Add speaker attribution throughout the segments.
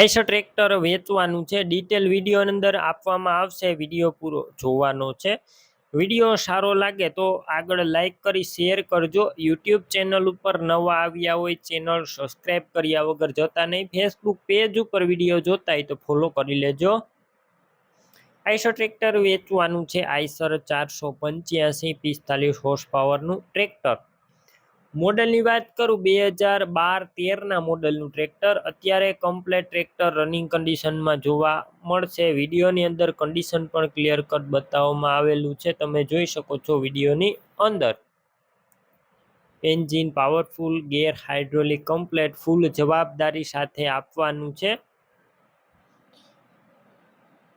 Speaker 1: Eicher tractor વેચવાનું છે, detail video અંદર આપવામાં આવશે, વિડીયો પૂરો જોવાનો છે। વિડીયો સારો લાગે તો આગળ લાઈક કરી શેર કરજો। યુટ્યુબ ચેનલ ઉપર નવા આવ્યા હોય ચેનલ સબસ્ક્રાઈબ કર્યા વગર જતા નહીં। ફેસબુક પેજ ઉપર વિડીયો જોતા હોય તો ફોલો કરી લેજો। આઈસર ટ્રેક્ટર વેચવાનું છે, આઈસર 485 45 હોર્સ પાવરનું ટ્રેક્ટર। મોડલની વાત કરું 2012-13ના મોડલનું ટ્રેક્ટર। અત્યારે કમ્પ્લેટ ટ્રેક્ટર રનિંગ કન્ડિશનમાં જોવા મળશે। વિડીયોની અંદર કન્ડિશન પણ ક્લિયર કટ બતાવવામાં આવેલું છે, તમે જોઈ શકો છો વિડીયોની અંદર। Engine powerful, gear hydraulic complete full જવાબદારી સાથે આપવાનું છે।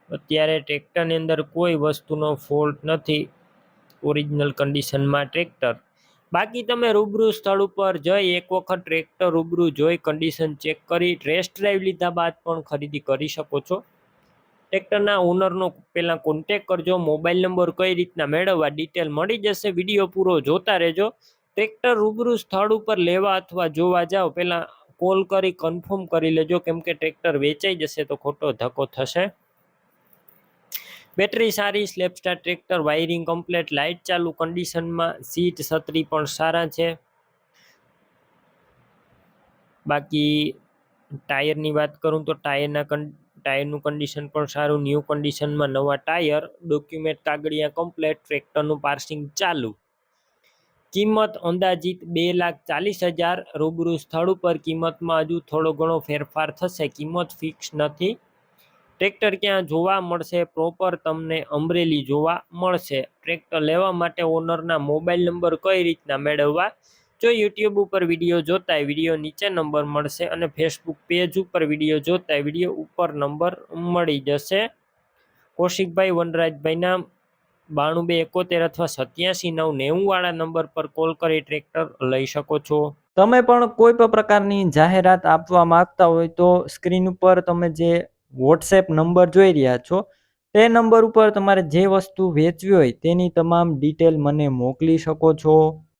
Speaker 1: અત્યારે ટ્રેક્ટરની અંદર કોઈ વસ્તુનો ફોલ્ટ નથી, ઓરિજિનલ કન્ડિશનમાં ટ્રેક્ટર। બાકી તમે રૂબરૂ સ્થળ ઉપર જઈ એક વખત ટ્રેક્ટર રૂબરૂ જોઈ કન્ડિશન ચેક કરી ટેસ્ટ ડ્રાઈવ લીધા બાદ પણ ખરીદી કરી શકો છો। ટ્રેક્ટરના ઓનરનો પહેલાં કોન્ટેક કરજો। મોબાઈલ નંબર કઈ રીતના મેળવવા ડિટેલ મળી જશે, વિડીયો પૂરો જોતા રહેજો। ટ્રેક્ટર રૂબરૂ સ્થળ ઉપર લેવા અથવા જોવા જાઓ પહેલાં કોલ કરી કન્ફર્મ કરી લેજો, કેમ કે ટ્રેક્ટર વેચાઈ જશે તો ખોટો ધક્કો થશે। બેટરી સારી, slap star tractor, wiring complete, light ચાલુ કન્ડિશનમાં, સીટ છત્રી પણ સારા છે। બાકી ટાયરની વાત કરું તો ટાયરનું કન્ડિશન પણ સારું, ન્યૂ કન્ડિશનમાં નવા ટાયર, ડોક્યુમેન્ટ કાગળિયા કમ્પ્લેટ, ટ્રેક્ટરનું પાર્સિંગ ચાલુ। કિંમત અંદાજિત 2,40,000। રૂબરૂ સ્થળ ઉપર કિંમતમાં હજુ થોડો ઘણો ફેરફાર થશે, કિંમત ફિક્સ નથી। ટ્રેક્ટર ક્યાં જોવા મળશે? પ્રોપર તમને અમરેલી જોવા મળશે। ટ્રેક્ટર લેવા માટે ઓનરના મોબાઈલ નંબર કઈ રીતના મેળવવા? જો યુટ્યુબ ઉપર વિડીયો જોતા હોય વિડીયો નીચે નંબર મળશે, અને ફેસબુક પેજ ઉપર વિડીયો જોતા હોય વિડીયો ઉપર નંબર મળી જશે। કૌશિકભાઈ વનરાજભાઈના 9271 અથવા 87,990 વાળા નંબર પર કોલ કરી ટ્રેક્ટર લઈ શકો છો।
Speaker 2: તમે પણ કોઈ પણ પ્રકારની જાહેરાત આપવા માંગતા હોય તો સ્ક્રીન ઉપર તમે જે વોટ્સએપ નંબર જોઈ રહ્યા છો તે નંબર ઉપર તમારે જે વસ્તુ વેચવી હોય તેની તમામ ડિટેલ મને મોકલી શકો છો।